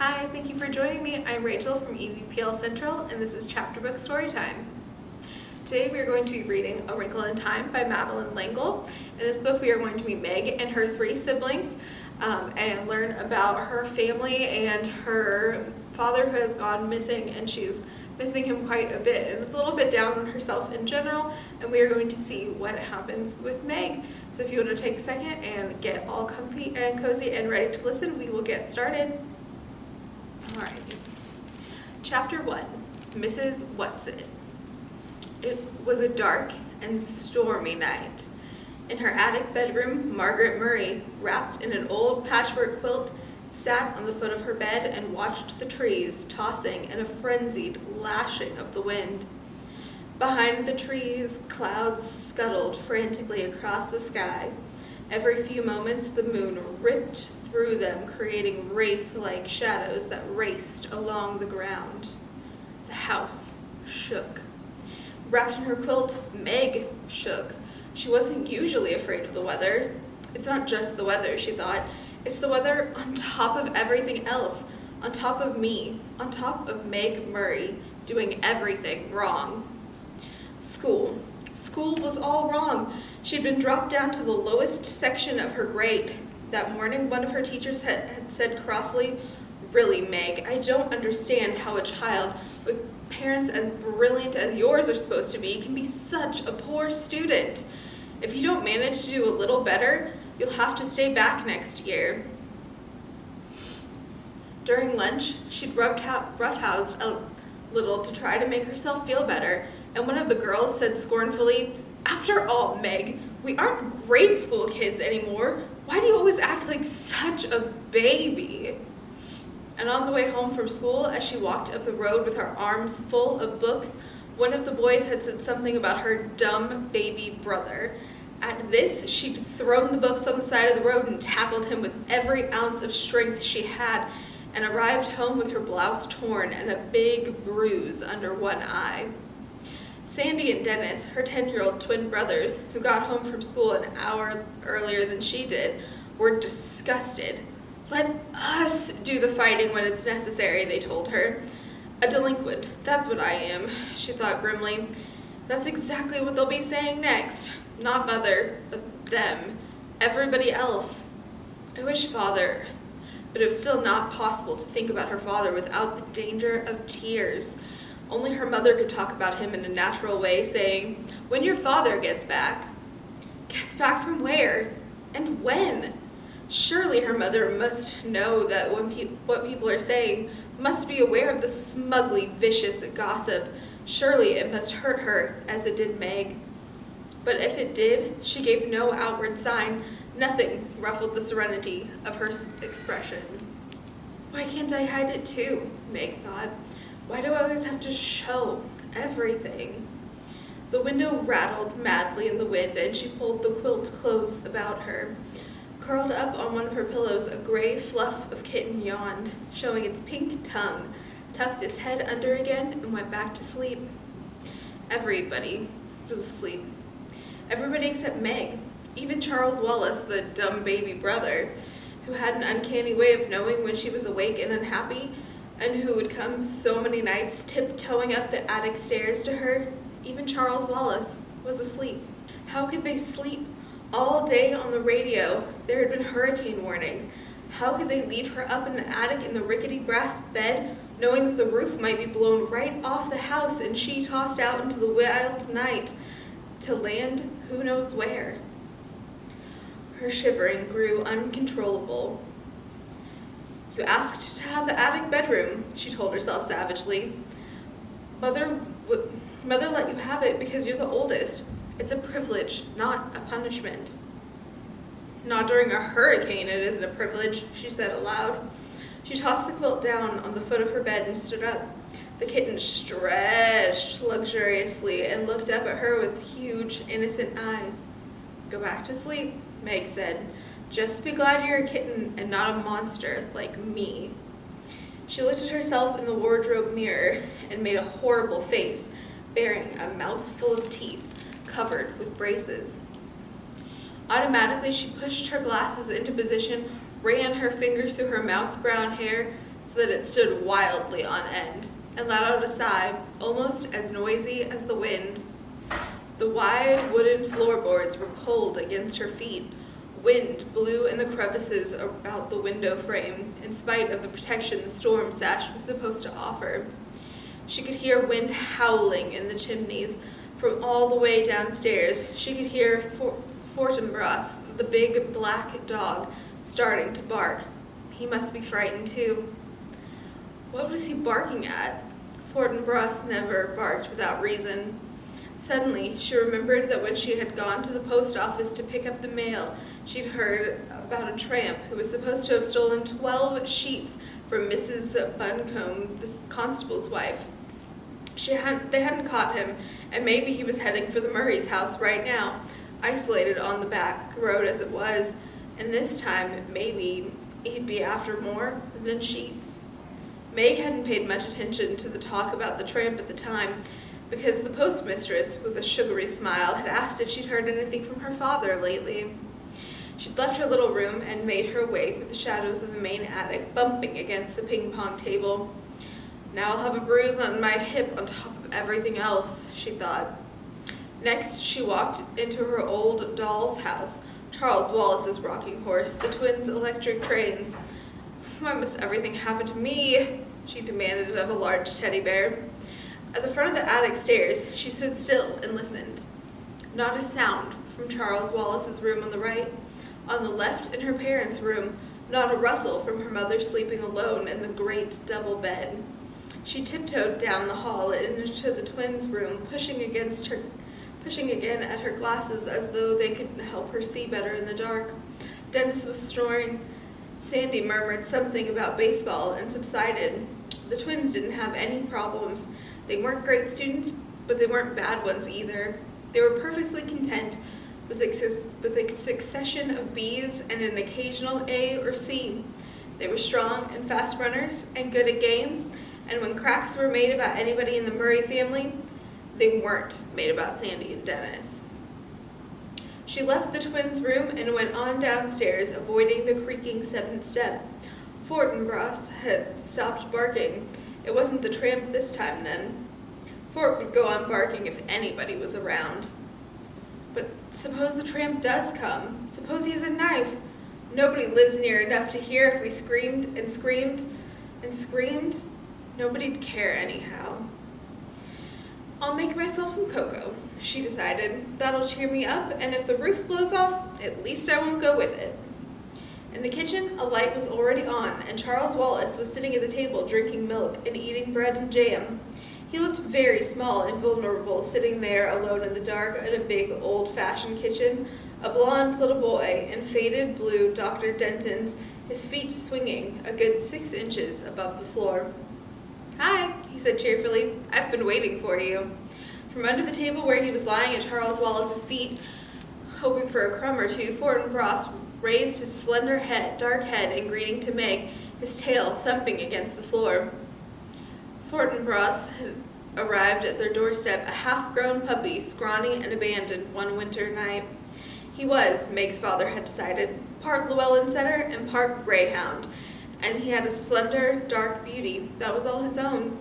Hi, thank you for joining me. I'm Rachel from EVPL Central, and this is Chapter Book Storytime. Today we are going to be reading 𝐴 𝑊𝑟𝑖𝑛𝑘𝑙𝑒 in Time by Madeleine L'Engle. In this book we are going to meet Meg and her three siblings and learn about her family and her father who has gone missing, and she's missing him quite a bit, and it's a little bit down on herself in general, and we are going to see what happens with Meg. So if you want to take a second and get all comfy and cozy and ready to listen, we will get started. Alright. Chapter 1. Mrs. What's-It. It was a dark and stormy night. In her attic bedroom, Margaret Murry, wrapped in an old patchwork quilt, sat on the foot of her bed and watched the trees tossing in a frenzied lashing of the wind. Behind the trees, clouds scuttled frantically across the sky. Every few moments, the moon ripped through them, creating wraith-like shadows that raced along the ground. The house shook. Wrapped in her quilt, Meg shook. She wasn't usually afraid of the weather. It's not just the weather, she thought. It's the weather on top of everything else, on top of me, on top of Meg Murry, doing everything wrong. School. School was all wrong. She'd been dropped down to the lowest section of her grade. That morning, one of her teachers had said crossly, "Really, Meg, I don't understand how a child with parents as brilliant as yours are supposed to be can be such a poor student. If you don't manage to do a little better, you'll have to stay back next year." During lunch, she'd roughhoused a little to try to make herself feel better, and one of the girls said scornfully, "After all, Meg, we aren't grade school kids anymore. Why do you always act like such a baby?" And on the way home from school, as she walked up the road with her arms full of books, one of the boys had said something about her dumb baby brother. At this, she'd thrown the books on the side of the road and tackled him with every ounce of strength she had, and arrived home with her blouse torn and a big bruise under one eye. Sandy and Dennis, her 10-year-old twin brothers, who got home from school an hour earlier than she did, were disgusted. "Let us do the fighting when it's necessary," they told her. "A delinquent, that's what I am," she thought grimly. That's exactly what they'll be saying next. Not Mother, but them. Everybody else. I wish Father... But it was still not possible to think about her father without the danger of tears. Only her mother could talk about him in a natural way, saying, "When your father gets back." Gets back from where? And when? Surely her mother must know that what people are saying, must be aware of the smugly vicious gossip. Surely it must hurt her, as it did Meg. But if it did, she gave no outward sign. Nothing ruffled the serenity of her expression. "Why can't I hide it too?" Meg thought. "Why do I always have to show everything?" The window rattled madly in the wind, and she pulled the quilt close about her. Curled up on one of her pillows, a gray fluff of kitten yawned, showing its pink tongue, tucked its head under again, and went back to sleep. Everybody was asleep. Everybody except Meg. Even Charles Wallace, the dumb baby brother, who had an uncanny way of knowing when she was awake and unhappy, and who would come so many nights tiptoeing up the attic stairs to her, even Charles Wallace was asleep. How could they sleep? All day on the radio, there had been hurricane warnings. How could they leave her up in the attic in the rickety brass bed, knowing that the roof might be blown right off the house and she tossed out into the wild night, to land who knows where? Her shivering grew uncontrollable. "You asked to have the attic bedroom," she told herself savagely. Mother let you have it because you're the oldest. It's a privilege, not a punishment." "Not during a hurricane it isn't a privilege," she said aloud. She tossed the quilt down on the foot of her bed and stood up. The kitten stretched luxuriously and looked up at her with huge, innocent eyes. "Go back to sleep," Meg said. "Just be glad you're a kitten and not a monster like me." She looked at herself in the wardrobe mirror and made a horrible face, bearing a mouthful of teeth covered with braces. Automatically, she pushed her glasses into position, ran her fingers through her mouse brown hair so that it stood wildly on end, and let out a sigh, almost as noisy as the wind. The wide wooden floorboards were cold against her feet. Wind blew in the crevices about the window frame, in spite of the protection the storm sash was supposed to offer. She could hear wind howling in the chimneys. From all the way downstairs, she could hear Fortinbras, the big black dog, starting to bark. He must be frightened too. What was he barking at? Fortinbras never barked without reason. Suddenly, she remembered that when she had gone to the post office to pick up the mail, she'd heard about a tramp who was supposed to have stolen 12 sheets from Mrs. Buncombe, the constable's wife. They hadn't caught him, and maybe he was heading for the Murray's house right now, isolated on the back road as it was, and this time, maybe, he'd be after more than sheets. May hadn't paid much attention to the talk about the tramp at the time, because the postmistress, with a sugary smile, had asked if she'd heard anything from her father lately. She'd left her little room and made her way through the shadows of the main attic, bumping against the ping-pong table. Now I'll have a bruise on my hip on top of everything else, she thought. Next, she walked into her old doll's house, Charles Wallace's rocking horse, the twins' electric trains. Why must everything happen to me? She demanded of a large teddy bear. At the front of the attic stairs, she stood still and listened. Not a sound from Charles Wallace's room on the right. On the left, in her parents' room, not a rustle from her mother sleeping alone in the great double bed. She tiptoed down the hall and into the twins' room, pushing again at her glasses as though they could help her see better in the dark. Dennis was snoring. Sandy murmured something about baseball and subsided. The twins didn't have any problems. They weren't great students, but they weren't bad ones either. They were perfectly content with a succession of B's and an occasional A or C. They were strong and fast runners and good at games, and when cracks were made about anybody in the Murray family, they weren't made about Sandy and Dennis. She left the twins' room and went on downstairs, avoiding the creaking seventh step. Fortinbras had stopped barking. It wasn't the tramp this time, then. Fort would go on barking if anybody was around. But suppose the tramp does come. Suppose he has a knife. Nobody lives near enough to hear if we screamed and screamed and screamed. Nobody'd care anyhow. I'll make myself some cocoa, she decided. That'll cheer me up, and if the roof blows off, at least I won't go with it. In the kitchen, a light was already on, and Charles Wallace was sitting at the table drinking milk and eating bread and jam. He looked very small and vulnerable, sitting there alone in the dark in a big, old-fashioned kitchen, a blond little boy in faded blue Dr. Denton's, his feet swinging a good 6 inches above the floor. "Hi," he said cheerfully. "I've been waiting for you." From under the table where he was lying at Charles Wallace's feet, hoping for a crumb or two, Fortinbras raised his slender dark head in greeting to Meg, his tail thumping against the floor. Fortinbras had arrived at their doorstep, a half-grown puppy, scrawny and abandoned one winter night. He was, Meg's father had decided, part Llewellyn setter and part greyhound, and he had a slender, dark beauty that was all his own.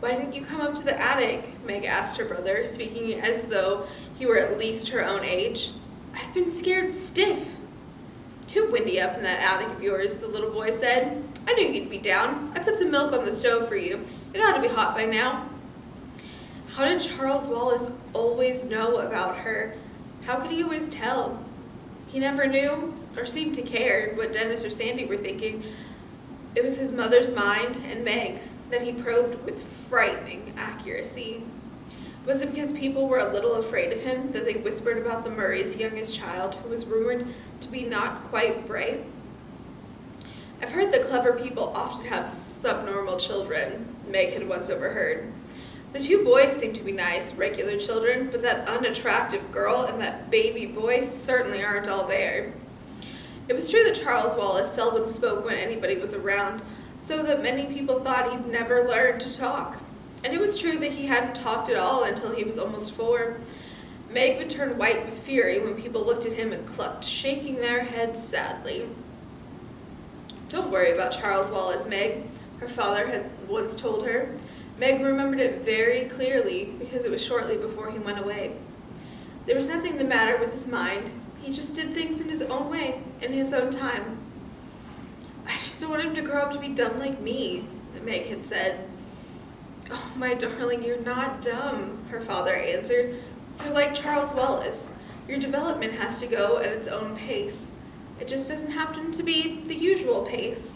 "Why didn't you come up to the attic?" Meg asked her brother, speaking as though he were at least her own age. "I've been scared stiff." "Too windy up in that attic of yours," the little boy said. "I knew you'd be down. I put some milk on the stove for you. It ought to be hot by now." How did Charles Wallace always know about her? How could he always tell? He never knew, or seemed to care, what Dennis or Sandy were thinking. It was his mother's mind and Meg's that he probed with frightening accuracy. Was it because people were a little afraid of him that they whispered about the Murray's youngest child, who was rumored to be not quite bright? "I've heard that clever people often have subnormal children," Meg had once overheard. "The 2 boys seem to be nice, regular children, but that unattractive girl and that baby boy certainly aren't all there." It was true that Charles Wallace seldom spoke when anybody was around, so that many people thought he'd never learned to talk. And it was true that he hadn't talked at all until he was almost 4. Meg would turn white with fury when people looked at him and clucked, shaking their heads sadly. "Don't worry about Charles Wallace, Meg," her father had once told her. Meg remembered it very clearly because it was shortly before he went away. There was nothing the matter with his mind. He just did things in his own way, in his own time. "I just don't want him to grow up to be dumb like me," Meg had said. "Oh, my darling, you're not dumb," her father answered. "You're like Charles Wallace. Your development has to go at its own pace. It just doesn't happen to be the usual pace."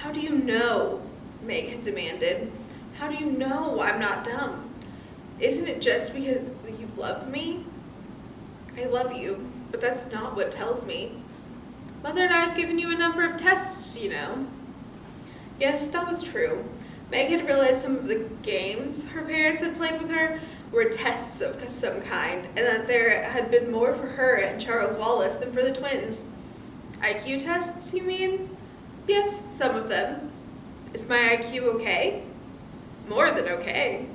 "How do you know?" Meg had demanded. "How do you know I'm not dumb? Isn't it just because you love me?" "I love you, but that's not what tells me. Mother and I have given you a number of tests, you know." Yes, that was true. Meg had realized some of the games her parents had played with her were tests of some kind, and that there had been more for her and Charles Wallace than for the twins. "IQ tests, you mean?" "Yes, some of them." "Is my IQ okay?" "More than okay."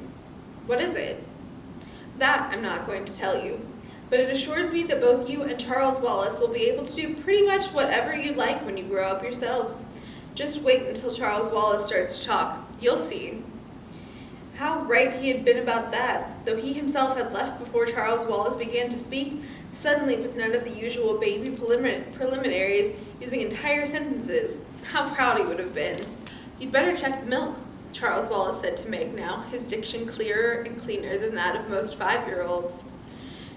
"What is it?" "That I'm not going to tell you. But it assures me that both you and Charles Wallace will be able to do pretty much whatever you like when you grow up yourselves. Just wait until Charles Wallace starts to talk. You'll see." How right he had been about that, though he himself had left before Charles Wallace began to speak, suddenly with none of the usual baby preliminaries, using entire sentences. How proud he would have been. "You'd better check the milk," Charles Wallace said to Meg now, his diction clearer and cleaner than that of most 5-year-olds.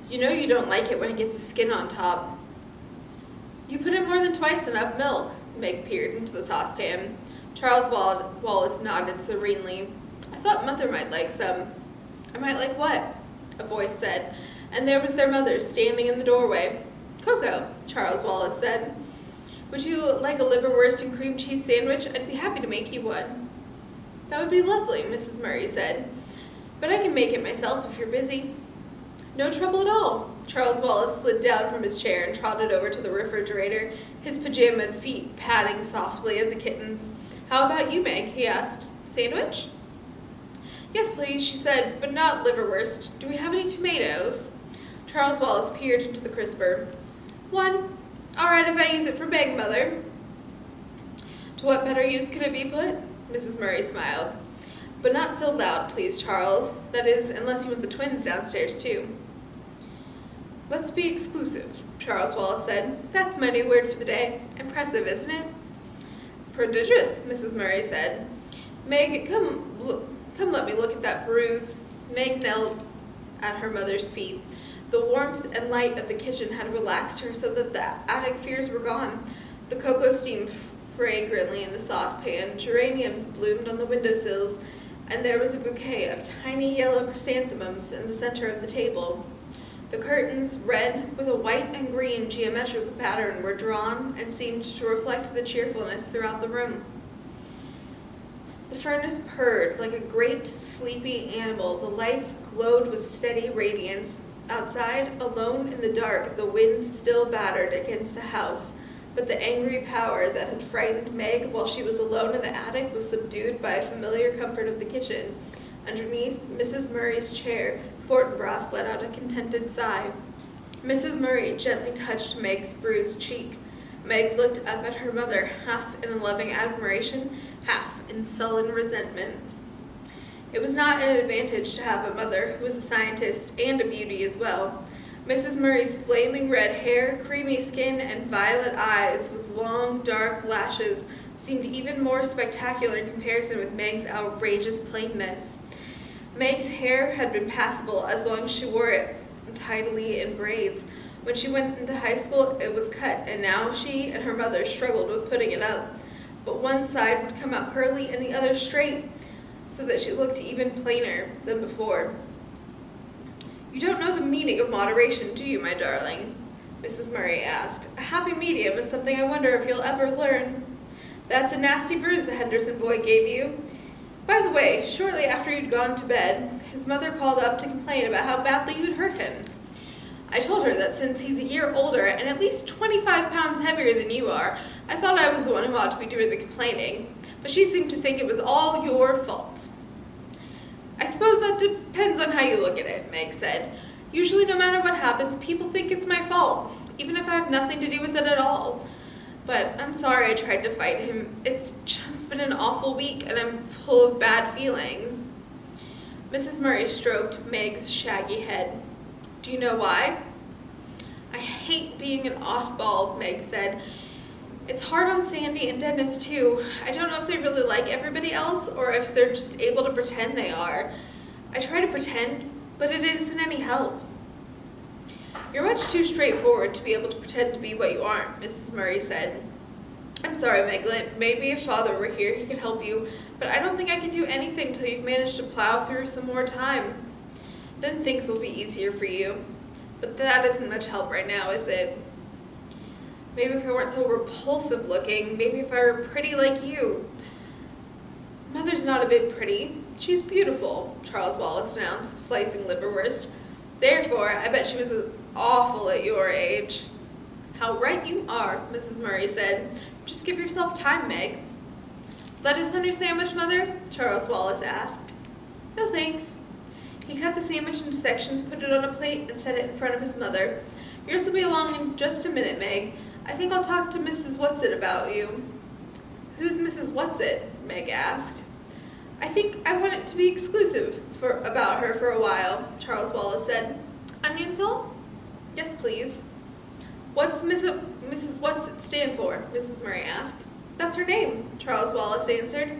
"You know you don't like it when it gets the skin on top." "You put in more than twice enough milk." Meg peered into the saucepan. Charles Wallace nodded serenely. "I thought Mother might like some." "I might like what?" a voice said, and there was their mother standing in the doorway. "Cocoa," Charles Wallace said. "Would you like a liverwurst and cream cheese sandwich? I'd be happy to make you one." "That would be lovely," Mrs. Murry said. "But I can make it myself if you're busy." "No trouble at all." Charles Wallace slid down from his chair and trotted over to the refrigerator, his pajamaed feet padding softly as a kitten's. "How about you, Meg?" he asked. "Sandwich?" "Yes, please," she said, "but not liverwurst. Do we have any tomatoes?" Charles Wallace peered into the crisper. "One. All right if I use it for Meg, Mother." "To what better use could it be put?" Mrs. Murry smiled. "But not so loud, please, Charles. That is, unless you want the twins downstairs, too." "Let's be exclusive," Charles Wallace said. "That's my new word for the day. Impressive, isn't it?" "Prodigious," Mrs. Murry said. "Meg, come let me look at that bruise." Meg knelt at her mother's feet. The warmth and light of the kitchen had relaxed her so that the attic fears were gone. The cocoa steamed fragrantly in the saucepan, geraniums bloomed on the windowsills, and there was a bouquet of tiny yellow chrysanthemums in the center of the table. The curtains, red with a white and green geometrical pattern, were drawn and seemed to reflect the cheerfulness throughout the room. The furnace purred like a great sleepy animal. The lights glowed with steady radiance. Outside, alone in the dark, the wind still battered against the house, but the angry power that had frightened Meg while she was alone in the attic was subdued by a familiar comfort of the kitchen. Underneath Mrs. Murry's chair, Fortinbras let out a contented sigh. Mrs. Murry gently touched Meg's bruised cheek. Meg looked up at her mother, half in loving admiration, half in sullen resentment. It was not an advantage to have a mother who was a scientist and a beauty as well. Mrs. Murry's flaming red hair, creamy skin, and violet eyes with long, dark lashes seemed even more spectacular in comparison with Meg's outrageous plainness. Meg's hair had been passable as long as she wore it tidily in braids. When she went into high school, it was cut, and now she and her mother struggled with putting it up. But one side would come out curly and the other straight, so that she looked even plainer than before. "You don't know the meaning of moderation, do you, my darling?" Mrs. Murry asked. "A happy medium is something I wonder if you'll ever learn." "That's a nasty bruise the Henderson boy gave you. By the way, shortly after you'd gone to bed, his mother called up to complain about how badly you'd hurt him. I told her that since he's a year older and at least 25 pounds heavier than you are, I thought I was the one who ought to be doing the complaining, but she seemed to think it was all your fault." "I suppose that depends on how you look at it," Meg said. "Usually, no matter what happens, people think it's my fault, even if I have nothing to do with it at all. But I'm sorry I tried to fight him. It's just been an awful week, and I'm full of bad feelings. Mrs. Murry stroked Meg's shaggy head. Do you know why? I hate being an oddball, Meg said. It's hard on Sandy and Dennis, too. I don't know if they really like everybody else, or if they're just able to pretend they are. I try to pretend, but it isn't any help. You're much too straightforward to be able to pretend to be what you aren't, Mrs. Murry said. I'm sorry, Meg. Maybe if Father were here, he could help you, but I don't think I can do anything till you've managed to plow through some more time. Then things will be easier for you. But that isn't much help right now, is it? Maybe if I weren't so repulsive looking, maybe if I were pretty like you. Mother's not a bit pretty. She's beautiful, Charles Wallace announced, slicing liverwurst. Therefore, I bet she was awful at your age. How right you are, Mrs. Murry said. Just give yourself time, Meg. Lettuce on your sandwich, Mother? Charles Wallace asked. No, thanks. He cut the sandwich into sections, put it on a plate, and set it in front of his mother. Yours will be along in just a minute, Meg. I think I'll talk to Mrs. Whatsit about you. Who's Mrs. Whatsit? Meg asked. I think I want it to be exclusive about her for a while, Charles Wallace said. Onion salt? Yes, please. What's Mrs. Whatsit stand for? Mrs. Murry asked. That's her name, Charles Wallace answered.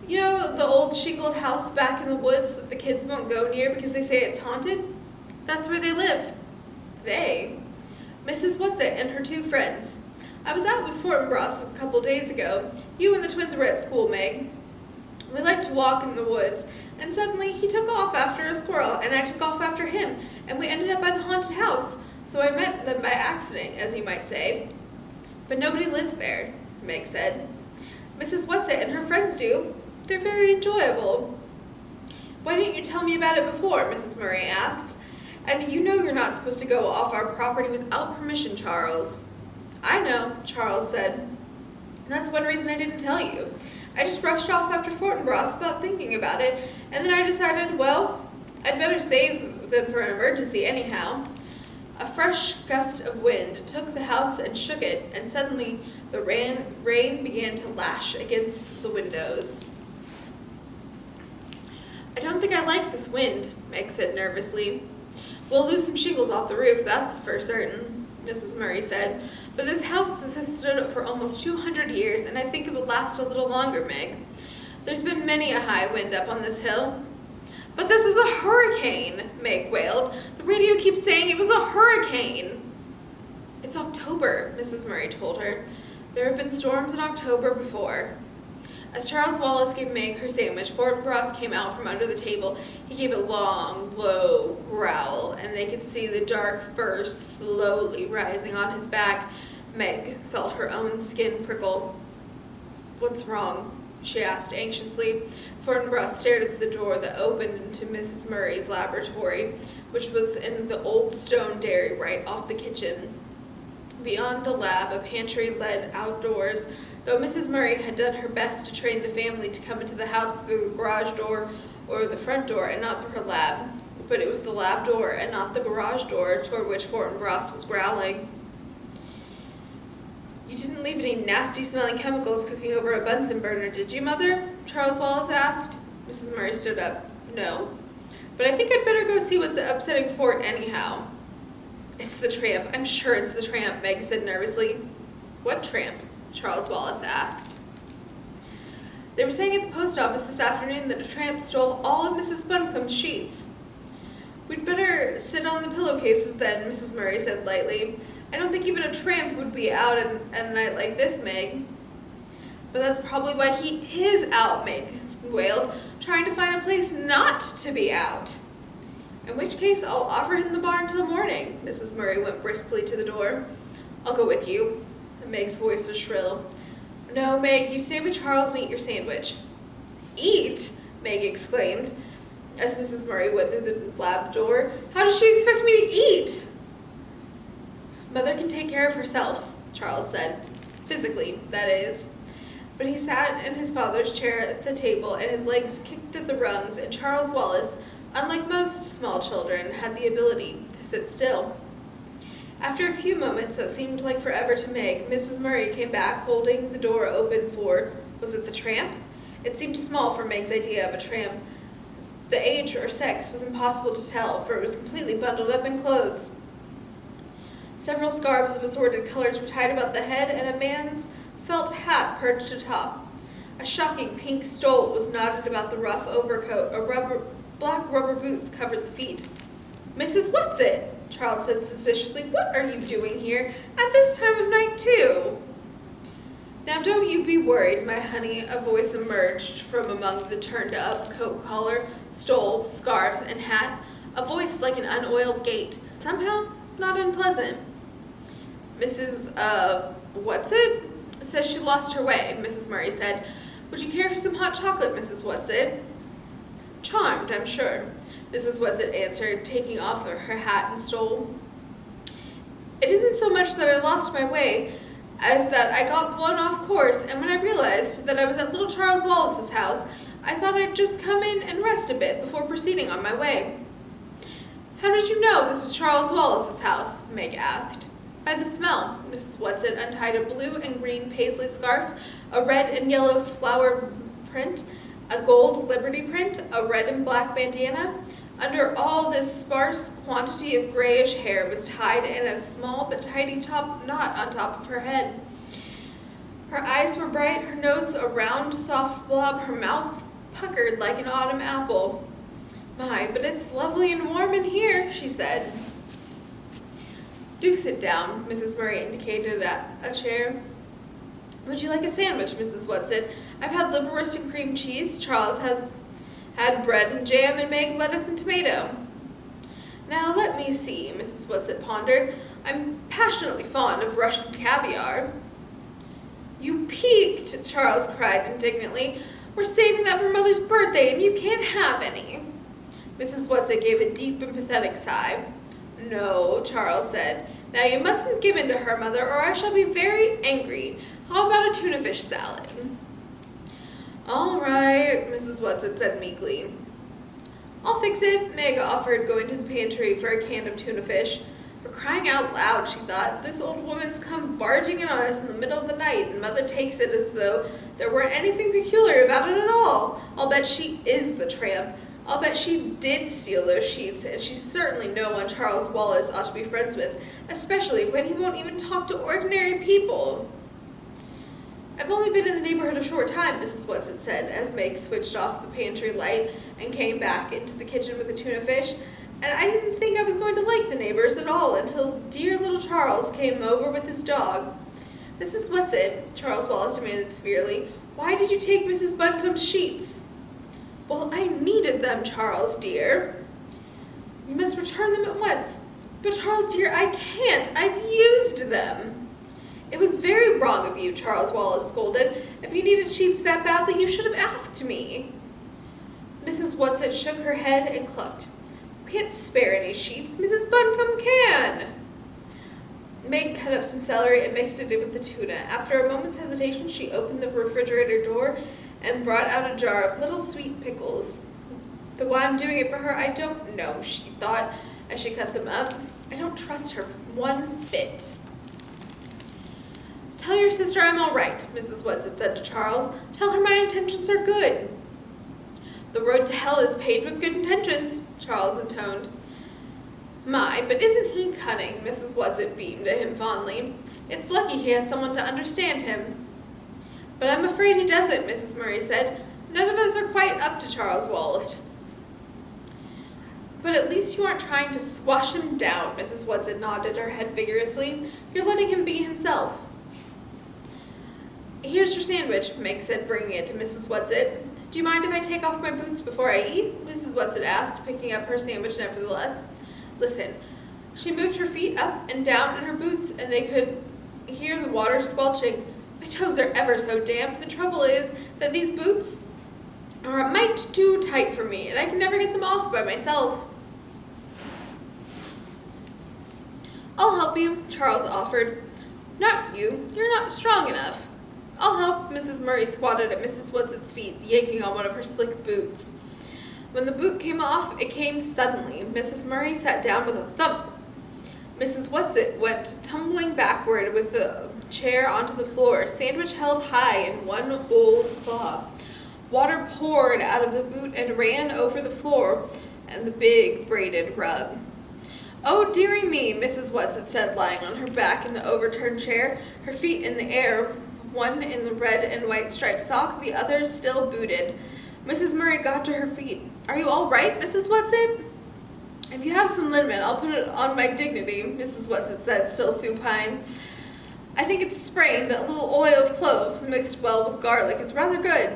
You know the old shingled house back in the woods that the kids won't go near because they say it's haunted? That's where they live. They? Mrs. Whatsit and her two friends. I was out with Fortinbras a couple days ago. You and the twins were at school, Meg. We liked to walk in the woods, and suddenly he took off after a squirrel, and I took off after him, and we ended up by the haunted house. So I met them by accident, as you might say. But nobody lives there, Meg said. Mrs. Whatsit and her friends do. They're very enjoyable. Why didn't you tell me about it before? Mrs. Murry asked. And you know you're not supposed to go off our property without permission, Charles. I know, Charles said. And that's one reason I didn't tell you. I just rushed off after Fortinbras without thinking about it, and then I decided, well, I'd better save them for an emergency anyhow. A fresh gust of wind took the house and shook it, and suddenly the rain began to lash against the windows. I don't think I like this wind, Meg said nervously. We'll lose some shingles off the roof, that's for certain, Mrs. Murry said. But this house has stood up for almost 200 years, and I think it will last a little longer, Meg. There's been many a high wind up on this hill. But this is a hurricane, Meg wailed. The radio keeps saying it was a hurricane. It's October, Mrs. Murry told her. There have been storms in October before. As Charles Wallace gave Meg her sandwich, Fortinbras came out from under the table. He gave a long, low growl, and they could see the dark fur slowly rising on his back. Meg felt her own skin prickle. What's wrong? She asked anxiously. Fortinbras stared at the door that opened into Mrs. Murry's laboratory, which was in the old stone dairy right off the kitchen. Beyond the lab, a pantry led outdoors, though Mrs. Murry had done her best to train the family to come into the house through the garage door or the front door and not through her lab. But it was the lab door and not the garage door toward which Fortinbras was growling. You didn't leave any nasty-smelling chemicals cooking over a Bunsen burner, did you, Mother? Charles Wallace asked. Mrs. Murry stood up. No. But I think I'd better go see what's upsetting Fort anyhow. It's the tramp. I'm sure it's the tramp, Meg said nervously. What tramp? Charles Wallace asked. They were saying at the post office this afternoon that a tramp stole all of Mrs. Buncombe's sheets. We'd better sit on the pillowcases then, Mrs. Murry said lightly. I don't think even a tramp would be out at a night like this, Meg. But that's probably why he is out, Meg wailed, trying to find a place not to be out. In which case, I'll offer him the barn till morning. Mrs. Murry went briskly to the door. I'll go with you. Meg's voice was shrill. No, Meg, you stay with Charles and eat your sandwich. Eat? Meg exclaimed, as Mrs. Murry went through the lab door. How does she expect me to eat? Mother can take care of herself, Charles said. Physically, that is. But he sat in his father's chair at the table, and his legs kicked at the rungs, and Charles Wallace, unlike most small children, had the ability to sit still. After a few moments that seemed like forever to Meg, Mrs. Murry came back, holding the door open for, was it the tramp? It seemed small for Meg's idea of a tramp. The age or sex was impossible to tell, for it was completely bundled up in clothes. Several scarves of assorted colors were tied about the head, and a man's felt hat perched atop. A shocking pink stole was knotted about the rough overcoat. Black rubber boots covered the feet. "Mrs. What's-it?" Charles said suspiciously. "What are you doing here at this time of night, too?" "Now don't you be worried, my honey," a voice emerged from among the turned-up coat collar, stole, scarves, and hat, a voice like an unoiled gate, somehow not unpleasant. "Mrs. What's-it says she lost her way," Mrs. Murry said. "Would you care for some hot chocolate, Mrs. What's-it?" "Charmed, I'm sure," Mrs. What's-it answered, taking off her hat and stole. "It isn't so much that I lost my way as that I got blown off course, and when I realized that I was at little Charles Wallace's house, I thought I'd just come in and rest a bit before proceeding on my way." "How did you know this was Charles Wallace's house?" Meg asked. "By the smell." Mrs. What's-it untied a blue and green paisley scarf, a red and yellow flower print, a gold liberty print, a red and black bandana. Under all this sparse quantity of grayish hair was tied in a small but tidy top knot on top of her head. Her eyes were bright, her nose a round, soft blob, her mouth puckered like an autumn apple. "My, but it's lovely and warm in here," she said. "Do sit down," Mrs. Murry indicated a chair. "Would you like a sandwich, Mrs. What's-it? I've had liverwurst and cream cheese. Charles has had bread and jam, and Meg lettuce and tomato." "Now let me see," Mrs. What's-it pondered. "I'm passionately fond of Russian caviar." "You peaked!" Charles cried indignantly. "We're saving that for Mother's birthday, and you can't have any." Mrs. What's-it gave a deep and pathetic sigh. "No," Charles said. "Now you mustn't give in to her, Mother, or I shall be very angry. How about a tuna fish salad?" "All right," Mrs. What's-it said meekly. "I'll fix it," Meg offered, going to the pantry for a can of tuna fish. For crying out loud, she thought, this old woman's come barging in on us in the middle of the night, and Mother takes it as though there weren't anything peculiar about it at all. I'll bet she is the tramp. I'll bet she did steal those sheets, and she's certainly no one Charles Wallace ought to be friends with, especially when he won't even talk to ordinary people." "I've only been in the neighborhood a short time," Mrs. What's-it said, as Meg switched off the pantry light and came back into the kitchen with the tuna fish, "and I didn't think I was going to like the neighbors at all until dear little Charles came over with his dog." "Mrs. What's-it," Charles Wallace demanded severely, "why did you take Mrs. Buncombe's sheets?" "Well, I needed them, Charles, dear." "You must return them at once." "But, Charles, dear, I can't. I've used them." "It was very wrong of you," Charles Wallace scolded. "If you needed sheets that badly, you should have asked me." Mrs. What's-it shook her head and clucked. "We can't spare any sheets. Mrs. Buncombe can." Meg cut up some celery and mixed it in with the tuna. After a moment's hesitation, she opened the refrigerator door and brought out a jar of little sweet pickles. "Though why I'm doing it for her, I don't know," she thought as she cut them up. "I don't trust her one bit." "Tell your sister I'm all right," Mrs. What's-it said to Charles. "Tell her my intentions are good." "The road to hell is paved with good intentions," Charles intoned. "My, but isn't he cunning?" Mrs. What's-it beamed at him fondly. "It's lucky he has someone to understand him." "But I'm afraid he doesn't," Mrs. Murry said. "None of us are quite up to Charles Wallace." "But at least you aren't trying to squash him down," Mrs. What's-it nodded her head vigorously. "You're letting him be himself." "Here's your sandwich," Meg said, bringing it to Mrs. What's-it. "Do you mind if I take off my boots before I eat?" Mrs. What's-it asked, picking up her sandwich nevertheless. "Listen." She moved her feet up and down in her boots, and they could hear the water squelching. "My toes are ever so damp. The trouble is that these boots are a mite too tight for me, and I can never get them off by myself." "I'll help you," Charles offered. "Not you. You're not strong enough." "I'll help." Mrs. Murry squatted at Mrs. What's-et's feet, yanking on one of her slick boots. When the boot came off, it came suddenly. Mrs. Murry sat down with a thump. Mrs. Whatsit went tumbling backward with the chair onto the floor, sandwich held high in one old claw. Water poured out of the boot and ran over the floor and the big braided rug. "Oh, dearie me," Mrs. Whatsit said, lying on her back in the overturned chair, her feet in the air, one in the red and white striped sock, the other still booted. Mrs. Murry got to her feet. "Are you all right, Mrs. Whatsit?" "If you have some liniment, I'll put it on my dignity," Mrs. Whatsit said, still supine. "I think it's sprained. A little oil of cloves mixed well with garlic is rather good."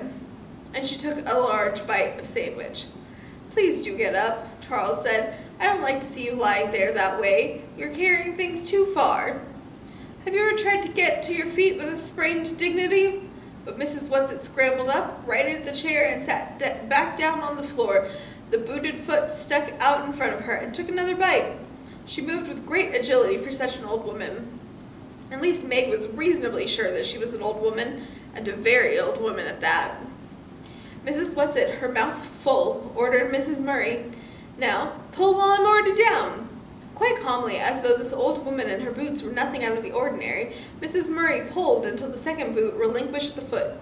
And she took a large bite of sandwich. "Please do get up," Charles said. "I don't like to see you lying there that way. You're carrying things too far." "Have you ever tried to get to your feet with a sprained dignity?" But Mrs. Whatsit scrambled up, righted the chair, and sat back down on the floor. The booted foot stuck out in front of her, and took another bite. She moved with great agility for such an old woman. At least Meg was reasonably sure that she was an old woman, and a very old woman at that. Mrs. Whatsit, her mouth full, ordered Mrs. Murry, "Now, pull while I'm already down." Quite calmly, as though this old woman and her boots were nothing out of the ordinary, Mrs. Murry pulled until the second boot relinquished the foot.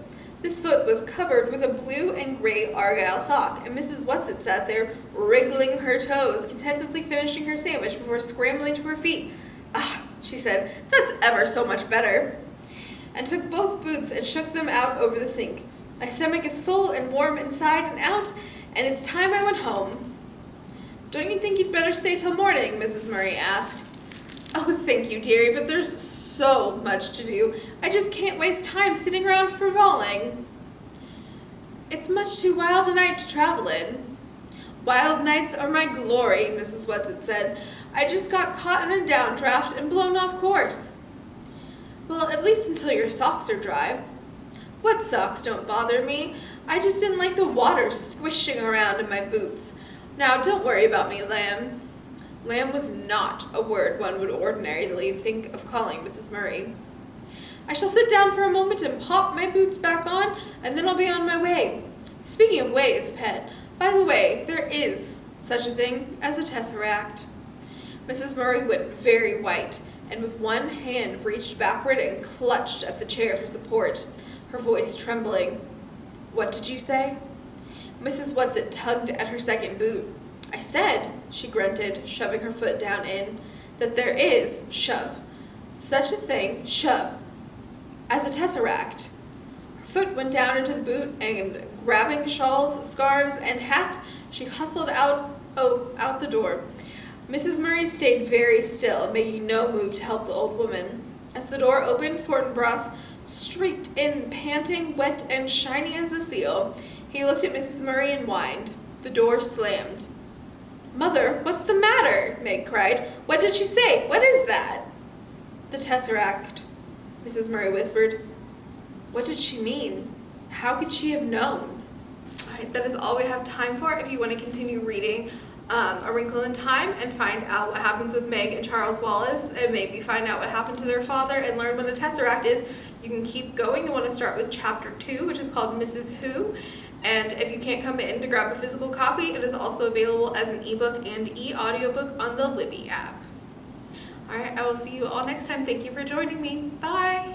This foot was covered with a blue and gray argyle sock, and Mrs. Whatsit sat there, wriggling her toes, contentedly finishing her sandwich before scrambling to her feet. "Ah," she said, "that's ever so much better," and took both boots and shook them out over the sink. "My stomach is full and warm inside and out, and it's time I went home." "Don't you think you'd better stay till morning?" Mrs. Murry asked. "Oh, thank you, dearie, but there's so much to do. I just can't waste time sitting around frivoling." "It's much too wild a night to travel in." "Wild nights are my glory," Mrs. Whatsit said. "I just got caught in a downdraft and blown off course." "Well, at least until your socks are dry." "What socks don't bother me. I just didn't like the water squishing around in my boots. Now, don't worry about me, Lamb." Lamb was not a word one would ordinarily think of calling Mrs. Murry. "I shall sit down for a moment and pop my boots back on, and then I'll be on my way. Speaking of ways, pet, by the way, there is such a thing as a tesseract." Mrs. Murry went very white, and with one hand reached backward and clutched at the chair for support, her voice trembling. "What did you say?" Mrs. Whatsit tugged at her second boot. "I said," she grunted, shoving her foot down in, "that there is, shove, such a thing, shove, as a tesseract." Her foot went down into the boot, and grabbing shawls, scarves, and hat, she hustled out the door. Mrs. Murry stayed very still, making no move to help the old woman. As the door opened, Fortinbras streaked in, panting, wet, and shiny as a seal. He looked at Mrs. Murry and whined. The door slammed. "Mother, what's the matter?" Meg cried. "What did she say? What is that?" "The tesseract," Mrs. Murry whispered. What did she mean? How could she have known? All right, that is all we have time for. If you want to continue reading A Wrinkle in Time and find out what happens with Meg and Charles Wallace, and maybe find out what happened to their father and learn what a tesseract is, you can keep going. You want to start with Chapter 2, which is called Mrs. Who. And if you can't come in to grab a physical copy, it is also available as an ebook and e-audiobook on the Libby app. All right, I will see you all next time. Thank you for joining me. Bye.